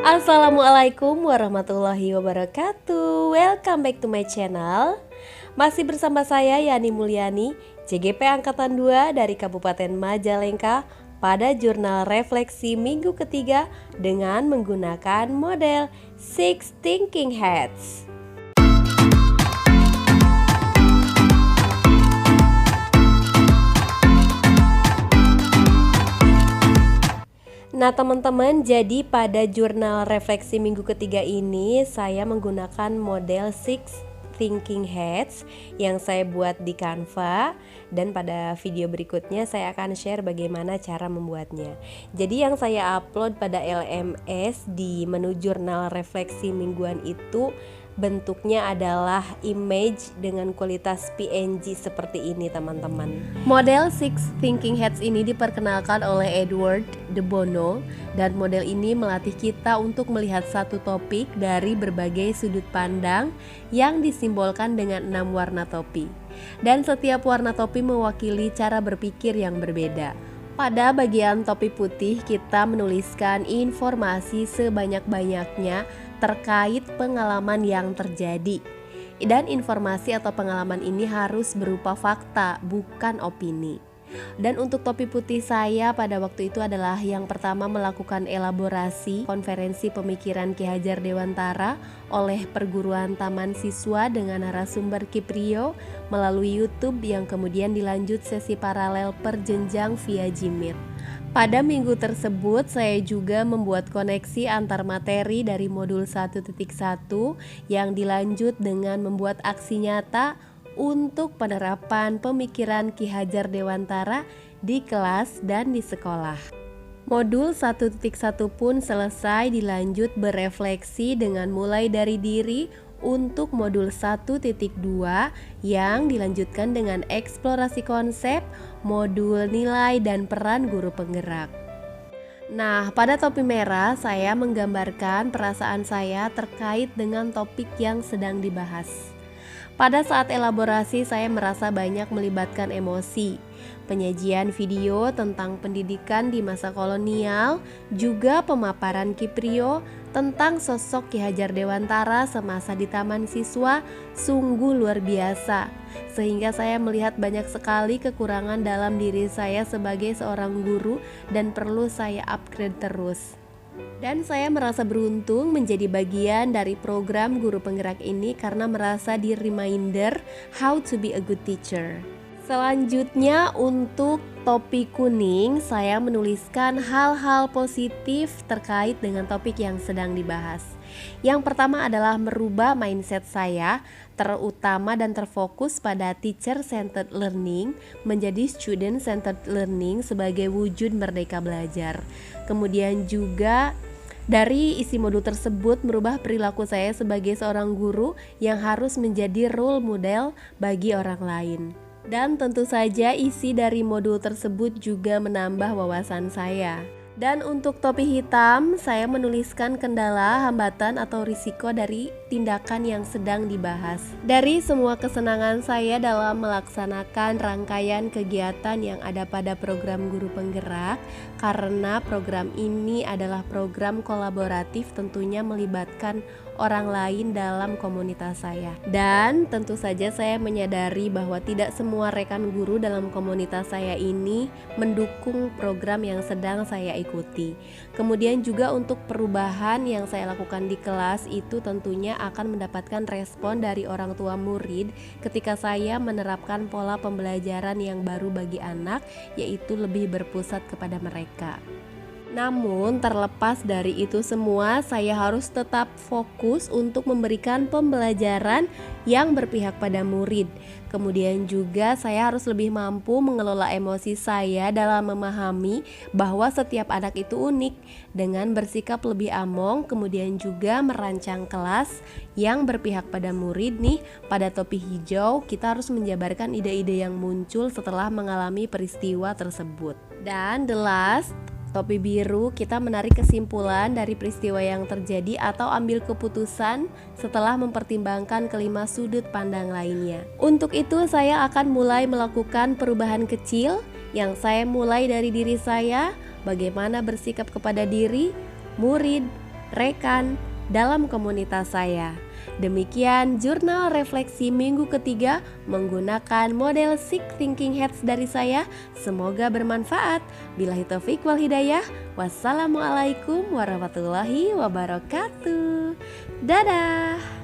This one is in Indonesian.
Assalamualaikum warahmatullahi wabarakatuh. Welcome back to my channel. Masih bersama saya Yani Mulyani, CGP Angkatan 2 dari Kabupaten Majalengka pada jurnal refleksi minggu ketiga dengan menggunakan model Six Thinking Hats. Nah teman-teman, jadi pada jurnal refleksi minggu ketiga ini saya menggunakan model Six Thinking Hats yang saya buat di Canva, dan pada video berikutnya saya akan share bagaimana cara membuatnya. Jadi yang saya upload pada LMS di menu jurnal refleksi mingguan itu bentuknya adalah image dengan kualitas PNG seperti ini teman-teman. Model Six Thinking Hats ini diperkenalkan oleh Edward de Bono, dan model ini melatih kita untuk melihat satu topik dari berbagai sudut pandang yang disimbolkan dengan 6 warna topi. Dan setiap warna topi mewakili cara berpikir yang berbeda. Pada bagian topi putih kita menuliskan informasi sebanyak-banyaknya terkait pengalaman yang terjadi. Dan informasi atau pengalaman ini harus berupa fakta, bukan opini. Dan untuk topi putih saya pada waktu itu adalah yang pertama melakukan elaborasi konferensi pemikiran Ki Hajar Dewantara oleh perguruan taman siswa dengan narasumber Kiprio melalui YouTube, yang kemudian dilanjut sesi paralel per jenjang via Jimit. Pada minggu tersebut saya juga membuat koneksi antar materi dari modul 1.1 yang dilanjut dengan membuat aksi nyata untuk penerapan pemikiran Ki Hajar Dewantara di kelas dan di sekolah. Modul 1.1 pun selesai dilanjut berefleksi dengan mulai dari diri untuk modul 1.2 yang dilanjutkan dengan eksplorasi konsep, modul nilai dan peran guru penggerak. Nah, pada topi merah saya menggambarkan perasaan saya terkait dengan topik yang sedang dibahas. Pada saat elaborasi saya merasa banyak melibatkan emosi. Penyajian video tentang pendidikan di masa kolonial, juga pemaparan Kiprio tentang sosok Ki Hajar Dewantara semasa di taman siswa sungguh luar biasa. Sehingga saya melihat banyak sekali kekurangan dalam diri saya sebagai seorang guru dan perlu saya upgrade terus. Dan saya merasa beruntung menjadi bagian dari program guru penggerak ini karena merasa di reminder how to be a good teacher. Selanjutnya untuk topi kuning saya menuliskan hal-hal positif terkait dengan topik yang sedang dibahas. Yang pertama adalah merubah mindset saya, terutama dan terfokus pada teacher-centered learning menjadi student-centered learning sebagai wujud merdeka belajar. Kemudian juga dari isi modul tersebut merubah perilaku saya sebagai seorang guru yang harus menjadi role model bagi orang lain. Dan tentu saja isi dari modul tersebut juga menambah wawasan saya. Dan untuk topi hitam, saya menuliskan kendala, hambatan, atau risiko dari tindakan yang sedang dibahas. Dari semua kesenangan saya dalam melaksanakan rangkaian kegiatan yang ada pada program guru penggerak, karena program ini adalah program kolaboratif tentunya melibatkan orang lain dalam komunitas saya. Dan tentu saja saya menyadari bahwa tidak semua rekan guru dalam komunitas saya ini mendukung program yang sedang saya ikuti. Kemudian juga untuk perubahan yang saya lakukan di kelas itu tentunya akan mendapatkan respon dari orang tua murid ketika saya menerapkan pola pembelajaran yang baru bagi anak, yaitu lebih berpusat kepada mereka. Namun terlepas dari itu semua, saya harus tetap fokus untuk memberikan pembelajaran yang berpihak pada murid. Kemudian juga saya harus lebih mampu mengelola emosi saya dalam memahami bahwa setiap anak itu unik, dengan bersikap lebih among. Kemudian juga merancang kelas yang berpihak pada murid nih. Pada topi hijau kita harus menjabarkan ide-ide yang muncul setelah mengalami peristiwa tersebut. Dan the last, topi biru, kita menarik kesimpulan dari peristiwa yang terjadi atau ambil keputusan setelah mempertimbangkan kelima sudut pandang lainnya. Untuk itu saya akan mulai melakukan perubahan kecil yang saya mulai dari diri saya, bagaimana bersikap kepada diri, murid, rekan dalam komunitas saya. Demikian jurnal refleksi minggu ketiga menggunakan model Six Thinking Hats dari saya. Semoga bermanfaat. Billahi taufiq wal hidayah. Wassalamualaikum warahmatullahi wabarakatuh. Dadah.